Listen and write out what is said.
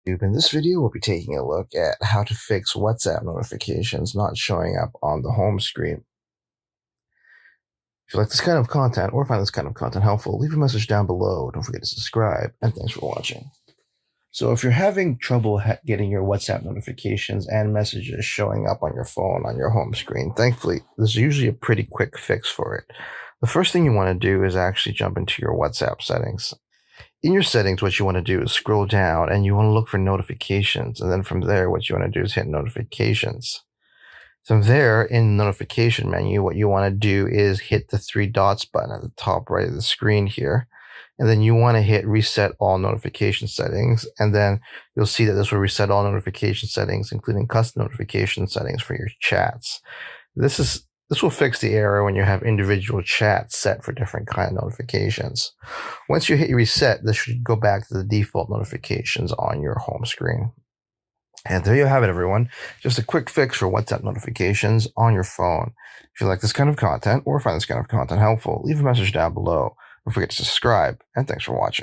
In this video, we'll be taking a look at how to fix WhatsApp notifications not showing up on the home screen. If you like this kind of content or find this kind of content helpful, leave a message down below. Don't forget to subscribe, and thanks for watching. So if you're having trouble getting your WhatsApp notifications and messages showing up on your phone on your home screen, thankfully, there's usually a pretty quick fix for it. The first thing you want to do is actually jump into your WhatsApp settings. In your settings, what you want to do is scroll down and you want to look for notifications. And then from there, what you want to do is hit notifications. From there, in the notification menu, what you want to do is hit the three dots button at the top right of the screen here. And then you want to hit reset all notification settings. And then you'll see that this will reset all notification settings, including custom notification settings for your chats. This will fix the error when you have individual chats set for different kind of notifications. Once you hit reset, this should go back to the default notifications on your home screen. And there you have it, everyone. Just a quick fix for WhatsApp notifications on your phone. If you like this kind of content or find this kind of content helpful, leave a message down below. Don't forget to subscribe, and thanks for watching.